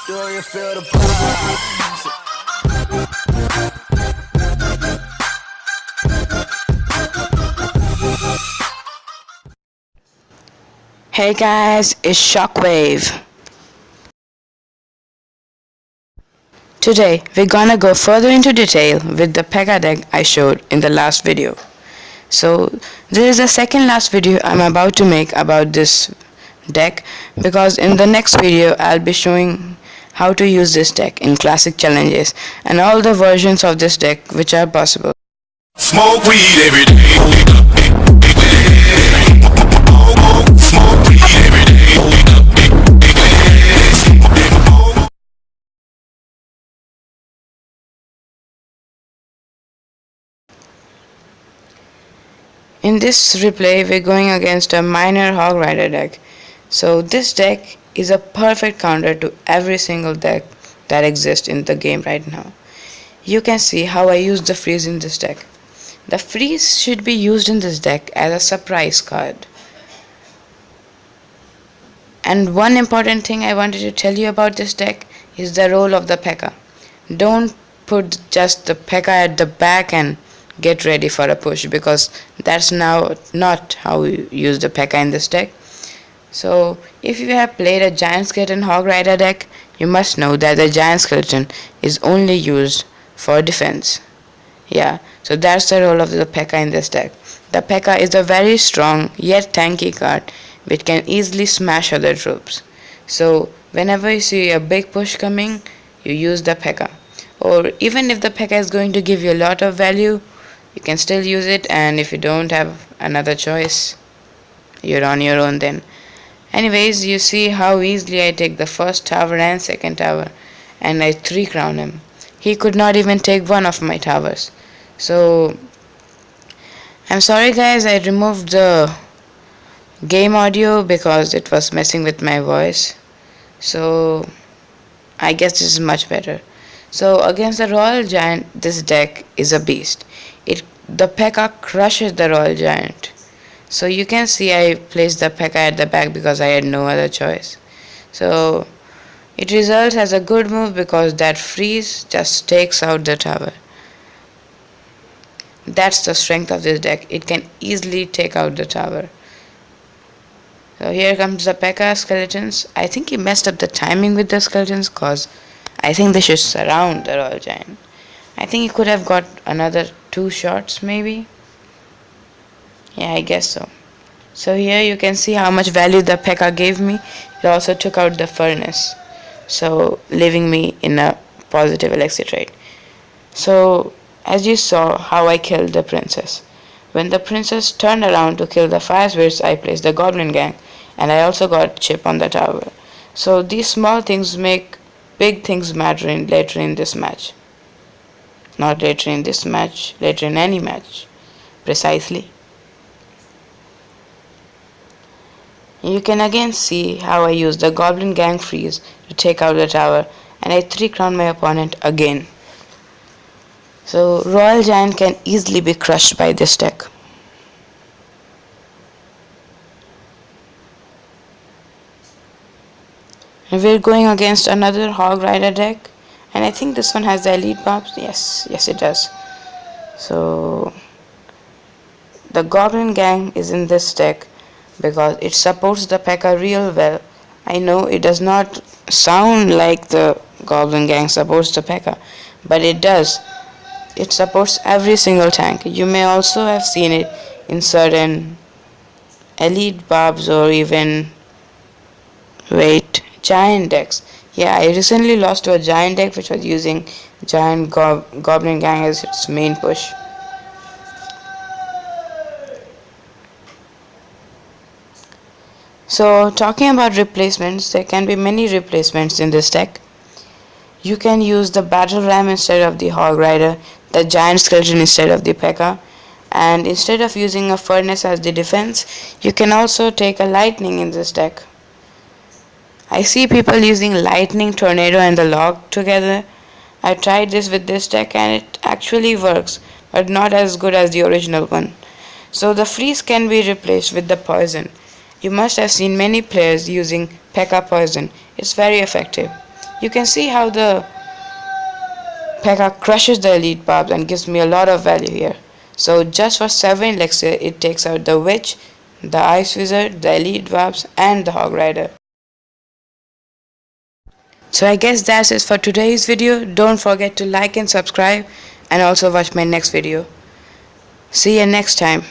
Do you feel the vibes? Hey guys, it's Shockwave. Today we're gonna go further into detail with the Pekka deck I showed in the last video. So this is the second last video I'm about to make about this deck, because in the next video I'll be showing how to use this deck in classic challenges and all the versions of this deck which are possible. Smoke weed every day. Smoke weed every day. In this replay we're going against a minor Hog Rider deck. So this deck is a perfect counter to every single deck that exists in the game right now. You can see how I use the freeze in this deck. The freeze should be used in this deck as a surprise card. And one important thing I wanted to tell you about this deck is the role of the Pekka. Don't put just the Pekka at the back and get ready for a push, because that's now not how you use the Pekka in this deck. So if you have played a Giant Skeleton Hog Rider deck, you must know that the Giant Skeleton is only used for defense. Yeah, so that's the role of the Pekka in this deck. The Pekka is a very strong yet tanky card which can easily smash other troops. So whenever you see a big push coming, you use the Pekka. Or even if the Pekka is going to give you a lot of value, you can still use it, and if you don't have another choice, you're on your own then. Anyways, you see how easily I take the first tower and second tower, and I 3-crown him. He could not even take one of my towers. So I'm sorry guys, I removed the game audio because it was messing with my voice. So I guess this is much better. So against the Royal Giant, this deck is a beast. The Pekka crushes the Royal Giant. So you can see I placed the Pekka at the back because I had no other choice. So it results as a good move because that freeze just takes out the tower. That's the strength of this deck. It can easily take out the tower. So here comes the Pekka skeletons. I think he messed up the timing with the skeletons, cause I think they should surround the Royal Giant. I think he could have got another 2 shots maybe. Yeah, I guess so. So here you can see how much value the Pekka gave me. It also took out the furnace, so leaving me in a positive elixir trade. So as you saw how I killed the princess. When the princess turned around to kill the fire spirits, I placed the goblin gang, and I also got chip on the tower. So these small things make big things matter later in this match. Not later in this match, later in any match. Precisely. You can again see how I use the Goblin Gang freeze to take out the tower, and I 3-crown my opponent again. So Royal Giant can easily be crushed by this deck. And we're going against another Hog Rider deck, and I think this one has the elite buffs. Yes it does. So the Goblin Gang is in this deck because it supports the Pekka real well. I know it does not sound like the Goblin Gang supports the Pekka, but it does. It supports every single tank. You may also have seen it in certain elite barbs or even giant decks. Yeah, I recently lost to a giant deck which was using giant Goblin Gang as its main push. So talking about replacements, there can be many replacements in this deck. You can use the Battle Ram instead of the Hog Rider, the Giant Skeleton instead of the Pekka, and instead of using a Furnace as the defense, you can also take a Lightning in this deck. I see people using Lightning, Tornado and the Log together. I tried this with this deck and it actually works, but not as good as the original one. So the freeze can be replaced with the poison. You must have seen many players using Pekka poison. It's very effective. You can see how the Pekka crushes the elite barbs and gives me a lot of value here. So just for 7 elixir, it takes out the witch, the ice wizard, the elite barbs, and the hog rider. So I guess that's it for today's video. Don't forget to like and subscribe, and also watch my next video. See you next time.